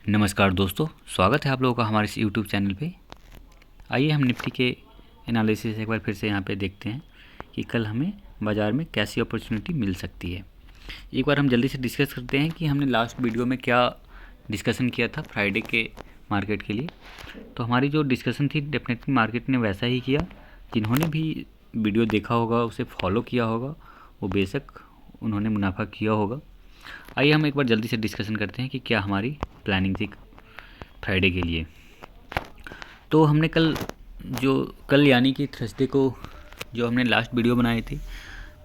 नमस्कार दोस्तों, स्वागत है आप लोगों का हमारे इस यूट्यूब चैनल पे। आइए हम निफ्टी के एनालिसिस एक बार फिर से यहाँ पे देखते हैं कि कल हमें बाज़ार में कैसी अपॉर्चुनिटी मिल सकती है। एक बार हम जल्दी से डिस्कस करते हैं कि हमने लास्ट वीडियो में क्या डिस्कशन किया था फ्राइडे के मार्केट के लिए। तो हमारी जो डिस्कशन थी डेफिनेटली मार्केट ने वैसा ही किया। जिन्होंने भी वीडियो देखा होगा, उसे फॉलो किया होगा, वो बेशक उन्होंने मुनाफा किया होगा। आइए हम एक बार जल्दी से डिस्कशन करते हैं कि क्या हमारी प्लानिंग थी फ्राइडे के लिए। तो हमने कल यानी कि थर्सडे को जो हमने लास्ट वीडियो बनाई थी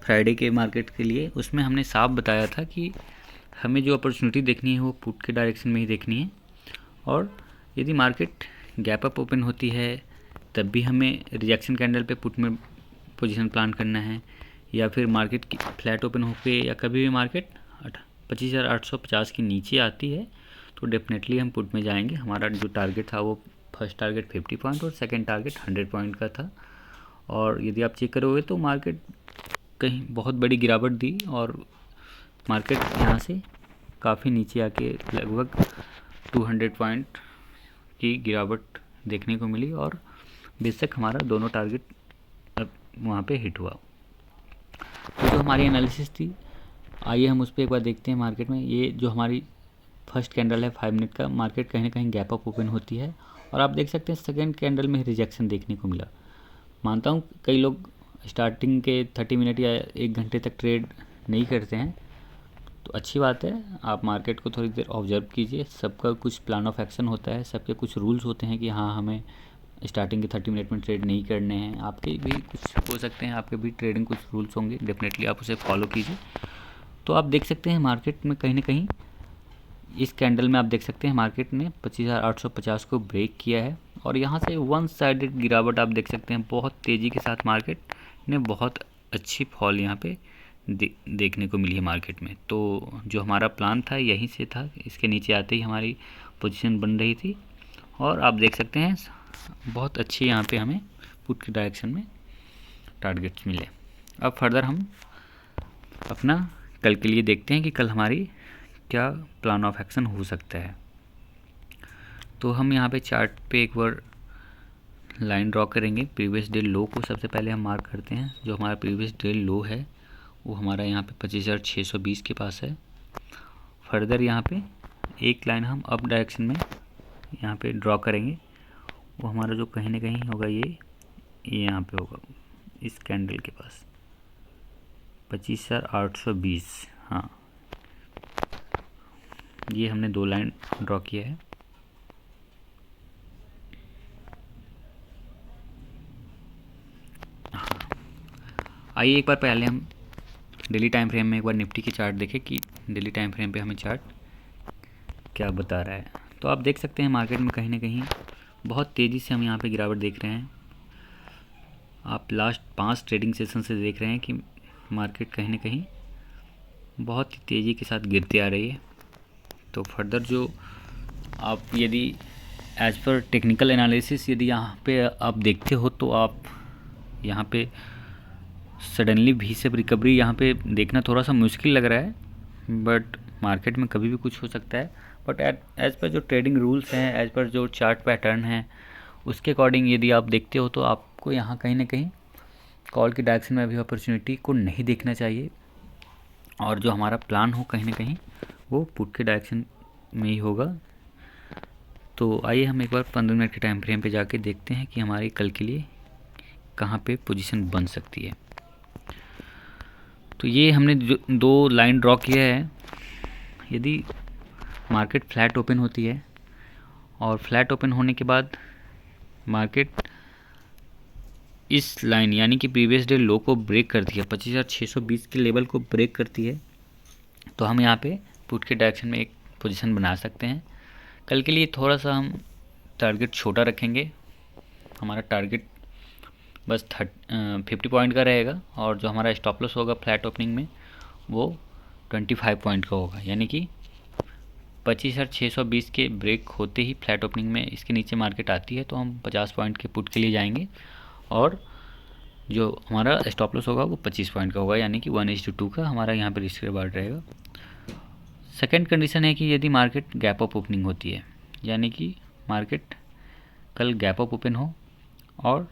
फ्राइडे के मार्केट के लिए, उसमें हमने साफ बताया था कि हमें जो अपॉर्चुनिटी देखनी है वो पुट के डायरेक्शन में ही देखनी है। और यदि मार्केट गैप अप ओपन होती है तब भी हमें रिजेक्शन कैंडल पे पुट में पोजीशन प्लान करना है, या फिर मार्केट की फ्लैट ओपन होके या कभी भी मार्केट 25,850 के नीचे आती है तो डेफिनेटली हम पुट में जाएंगे। हमारा जो टारगेट था वो फर्स्ट टारगेट 50 पॉइंट और सेकंड टारगेट 100 पॉइंट का था। और यदि आप चेक करोगे तो मार्केट कहीं बहुत बड़ी गिरावट दी और मार्केट यहाँ से काफ़ी नीचे आके लगभग 200 पॉइंट की गिरावट देखने को मिली और बेशक हमारा दोनों टारगेट वहाँ पे हिट हुआ। तो जो हमारी एनालिसिस थी, आइए हम उस पर एक बार देखते हैं। मार्केट में ये जो हमारी फर्स्ट कैंडल है 5 मिनट का, मार्केट कहीं ना कहीं गैप अप ओपन होती है और आप देख सकते हैं सेकंड कैंडल में रिजेक्शन देखने को मिला। मानता हूँ कई लोग स्टार्टिंग के 30 मिनट या 1 घंटे तक ट्रेड नहीं करते हैं, तो अच्छी बात है, आप मार्केट को थोड़ी देर ऑब्जर्व कीजिए। सबका कुछ प्लान ऑफ एक्शन होता है, सबके कुछ रूल्स होते हैं कि हाँ हमें स्टार्टिंग के 30 मिनट में ट्रेड नहीं करने हैं। आपके भी कुछ हो सकते हैं, आपके भी ट्रेडिंग कुछ रूल्स होंगे, डेफिनेटली आप उसे फॉलो कीजिए। तो आप देख सकते हैं मार्केट में कहीं ना कहीं इस कैंडल में आप देख सकते हैं मार्केट ने 25,850 को ब्रेक किया है और यहाँ से वन साइडेड गिरावट आप देख सकते हैं। बहुत तेज़ी के साथ मार्केट ने बहुत अच्छी फॉल यहाँ पे देखने को मिली है मार्केट में। तो जो हमारा प्लान था यहीं से था, इसके नीचे आते ही हमारी पोजीशन बन रही थी और आप देख सकते हैं बहुत अच्छी यहाँ पे हमें पुट के डायरेक्शन में टारगेट्स मिले। अब फर्दर हम अपना कल के लिए देखते हैं कि कल हमारी क्या प्लान ऑफ एक्शन हो सकता है। तो हम यहाँ पे चार्ट पे एक बार लाइन ड्रॉ करेंगे। प्रीवियस डे लो को सबसे पहले हम मार्क करते हैं। जो हमारा प्रीवियस डे लो है वो हमारा यहाँ पे 25,620 के पास है। फर्दर यहाँ पे एक लाइन हम अप डायरेक्शन में यहाँ पे ड्रॉ करेंगे। वो हमारा जो कहीं ना कहीं होगा ये यहाँ पे होगा इस कैंडल के पास 25,820। हाँ, ये हमने 2 लाइन ड्रॉ किया है। हाँ, आइए एक बार पहले हम डेली टाइम फ्रेम में एक बार निफ्टी की चार्ट देखें कि डेली टाइम फ्रेम पे हमें चार्ट क्या बता रहा है। तो आप देख सकते हैं मार्केट में कहीं ना कहीं बहुत तेज़ी से हम यहाँ पे गिरावट देख रहे हैं। आप लास्ट 5 ट्रेडिंग सेशन से देख रहे हैं कि मार्केट कहीं ना कहीं बहुत ही तेज़ी के साथ गिरती आ रही है। तो फर्दर जो आप यदि एज पर टेक्निकल एनालिसिस यदि यहाँ पे आप देखते हो तो आप यहाँ पे सडनली भी से रिकवरी यहाँ पे देखना थोड़ा सा मुश्किल लग रहा है, बट मार्केट में कभी भी कुछ हो सकता है। बट एज पर जो ट्रेडिंग रूल्स हैं, एज पर जो चार्ट पैटर्न है, उसके अकॉर्डिंग यदि आप देखते हो तो आपको यहाँ कहीं ना कहीं कॉल की डायरेक्शन में अभी अपॉर्चुनिटी को नहीं देखना चाहिए और जो हमारा प्लान हो कहीं ना कहीं वो पुट के डायरेक्शन में ही होगा। तो आइए हम एक बार 15 मिनट के टाइम फ्रेम पे जाके देखते हैं कि हमारी कल के लिए कहाँ पे पोजीशन बन सकती है। तो ये हमने जो 2 लाइन ड्रॉ किया है, यदि मार्केट फ्लैट ओपन होती है और फ्लैट ओपन होने के बाद मार्केट इस लाइन यानी कि प्रीवियस डे लो को ब्रेक करती है, 25,620 के लेवल को ब्रेक करती है, तो हम यहाँ पे पुट के डायरेक्शन में एक पोजीशन बना सकते हैं। कल के लिए थोड़ा सा हम टारगेट छोटा रखेंगे। हमारा टारगेट बस 50 पॉइंट का रहेगा और जो हमारा स्टॉप लॉस होगा फ्लैट ओपनिंग में वो 25 पॉइंट का होगा, यानी कि 25,620 के ब्रेक होते ही फ्लैट ओपनिंग में इसके नीचे मार्केट आती है तो हम 50 पॉइंट के पुट के लिए जाएंगे और जो हमारा स्टॉप लॉस होगा वो 25 पॉइंट का होगा, यानी कि 1:2 का हमारा यहाँ पे रिस्क रिवार्ड रहेगा। सेकंड कंडीशन है कि यदि मार्केट गैप अप ओपनिंग होती है, यानी कि मार्केट कल गैप अप ओपन हो और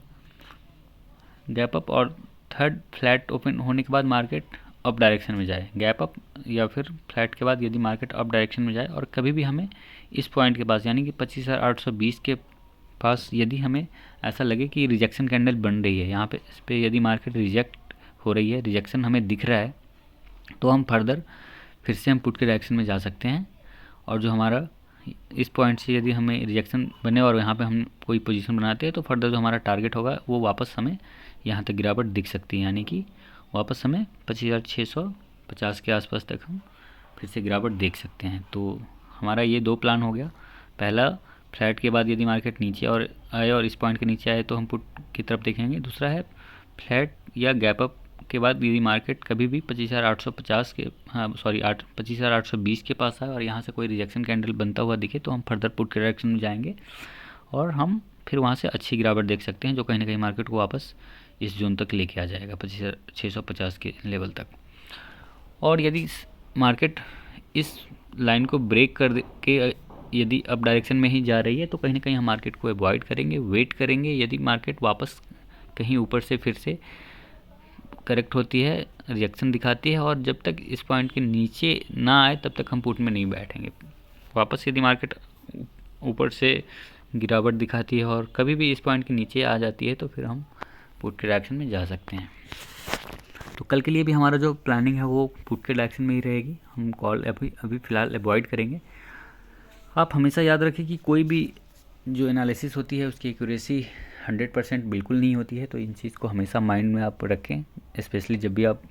गैप अप और थर्ड फ्लैट ओपन होने के बाद मार्केट अप डायरेक्शन में जाए, गैप अप या फिर फ्लैट के बाद यदि मार्केट अप डायरेक्शन में जाए और कभी भी हमें इस पॉइंट के पास यानी कि 25,820 के पास यदि हमें ऐसा लगे कि रिजेक्शन कैंडल बन रही है, यहाँ पे इस पर यदि मार्केट रिजेक्ट हो रही है, रिजेक्शन हमें दिख रहा है, तो हम फर्दर फिर से हम पुट के डायरेक्शन में जा सकते हैं। और जो हमारा इस पॉइंट से यदि हमें रिजेक्शन बने और यहाँ पे हम कोई पोजीशन बनाते हैं तो फर्दर जो हमारा टारगेट होगा वो वापस हमें यहाँ तक गिरावट दिख सकती है, यानी कि वापस हमें 25,650 के आसपास तक हम फिर से गिरावट देख सकते हैं। तो हमारा ये दो प्लान हो गया। पहला, फ्लैट के बाद यदि मार्केट नीचे और आए और इस पॉइंट के नीचे आए तो हम पुट की तरफ देखेंगे। दूसरा है, फ्लैट या गैप अप के बाद यदि मार्केट कभी भी 25,850 के 25,820 के पास आए और यहाँ से कोई रिजेक्शन कैंडल बनता हुआ दिखे तो हम फर्दर पुट के डायरेक्शन में जाएंगे और हम फिर वहाँ से अच्छी गिरावट देख सकते हैं, जो कहीं ना कहीं मार्केट को वापस इस जोन तक लेके आ जाएगा 25,650 के लेवल तक। और यदि मार्केट इस लाइन को ब्रेक कर के यदि अप डायरेक्शन में ही जा रही है तो कहीं ना कहीं हम मार्केट को अवॉइड करेंगे, वेट करेंगे। यदि मार्केट वापस कहीं ऊपर से फिर से करेक्ट होती है, रिजेक्शन दिखाती है और जब तक इस पॉइंट के नीचे ना आए तब तक हम पुट में नहीं बैठेंगे। वापस यदि मार्केट ऊपर से गिरावट दिखाती है और कभी भी इस पॉइंट के नीचे आ जाती है तो फिर हम पुट के डायरेक्शन में जा सकते हैं। तो कल के लिए भी हमारा जो प्लानिंग है वो पुट के डायरेक्शन में ही रहेगी। हम कॉल अभी फ़िलहाल अवॉइड करेंगे। आप हमेशा याद रखें कि कोई भी जो एनालिसिस होती है उसकी एक्यूरेसी 100% बिल्कुल नहीं होती है, तो इन चीज़ को हमेशा माइंड में आप रखें। स्पेशली जब भी आप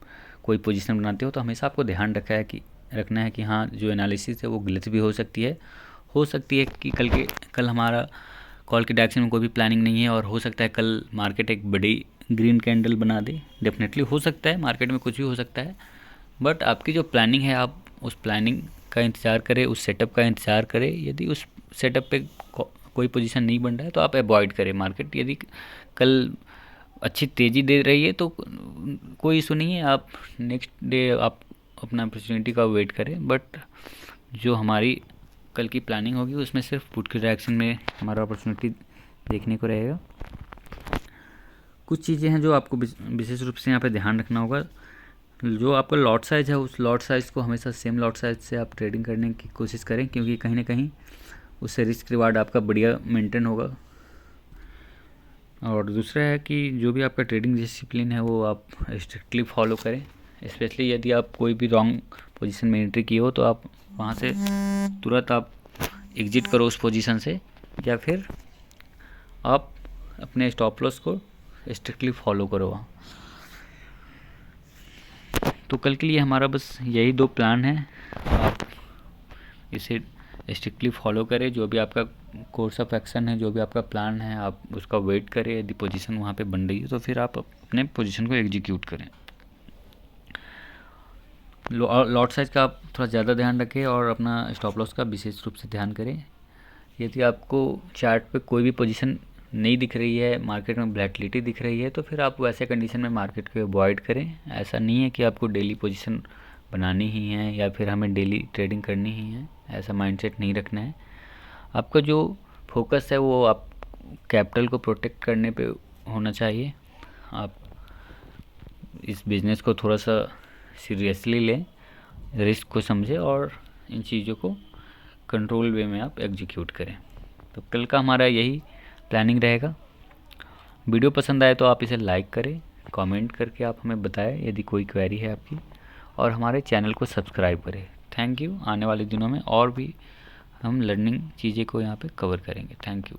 कोई पोजीशन बनाते हो तो हमेशा आपको ध्यान रखना है कि हाँ, जो एनालिसिस है वो गलत भी हो सकती है कि कल हमारा कॉल के डायरेक्शन में कोई भी प्लानिंग नहीं है और हो सकता है कल मार्केट एक बड़ी ग्रीन कैंडल बना दे। डेफिनेटली हो सकता है, मार्केट में कुछ भी हो सकता है, बट आपकी जो प्लानिंग है आप उस प्लानिंग का इंतज़ार करें, उस सेटअप का इंतज़ार करें। यदि उस सेटअप पे कोई पोजीशन नहीं बन रहा है तो आप अवॉइड करें। मार्केट यदि कल अच्छी तेज़ी दे रही है तो कोई इशू नहीं है, आप नेक्स्ट डे आप अपना अपॉर्चुनिटी का वेट करें, बट जो हमारी कल की प्लानिंग होगी उसमें सिर्फ पुट के डायरेक्शन में हमारा अपॉर्चुनिटी देखने को रहेगा। कुछ चीज़ें हैं जो आपको विशेष रूप से यहाँ पे ध्यान रखना होगा। जो आपका लॉट साइज़ है उस लॉट साइज़ को हमेशा सेम लॉट साइज़ से आप ट्रेडिंग करने की कोशिश करें, क्योंकि कहीं ना कहीं उससे रिस्क रिवार्ड आपका बढ़िया मेंटेन होगा। और दूसरा है कि जो भी आपका ट्रेडिंग डिसिप्लिन है वो आप स्ट्रिक्टली फॉलो करें। स्पेशली यदि आप कोई भी रॉन्ग पोजीशन में एंट्री की हो तो आप वहाँ से तुरंत आप एग्जिट करो उस पोजीशन से, या फिर आप अपने स्टॉप लॉस को स्ट्रिक्टली फॉलो करो वहाँ। तो कल के लिए हमारा बस यही दो प्लान है, आप इसे स्ट्रिक्टली फॉलो करें। जो भी आपका कोर्स ऑफ एक्शन है, जो भी आपका प्लान है, आप उसका वेट करें। यदि पोजीशन वहाँ पे बन रही है तो फिर आप अपने पोजीशन को एग्जीक्यूट करें। लॉट साइज का आप थोड़ा ज़्यादा ध्यान रखें और अपना स्टॉप लॉस का विशेष रूप से ध्यान करें। यदि आपको चार्ट पे कोई भी पोजीशन नहीं दिख रही है, मार्केट में वोलेटिलिटी दिख रही है, तो फिर आप वैसे कंडीशन में मार्केट को अवॉइड करें। ऐसा नहीं है कि आपको डेली पोजीशन बनानी ही है या फिर हमें डेली ट्रेडिंग करनी ही है, ऐसा माइंडसेट नहीं रखना है। आपका जो फोकस है वो आप कैपिटल को प्रोटेक्ट करने पे होना चाहिए। आप इस बिज़नेस को थोड़ा सा सीरियसली लें, रिस्क को समझें और इन चीज़ों को कंट्रोल वे में आप एग्जीक्यूट करें। तो कल का हमारा यही प्लानिंग रहेगा। वीडियो पसंद आए तो आप इसे लाइक करें, कमेंट करके आप हमें बताएं यदि कोई क्वेरी है आपकी, और हमारे चैनल को सब्सक्राइब करें। Thank you. आने वाले दिनों में और भी हम लर्निंग चीज़ें को यहाँ पे कवर करेंगे। Thank you.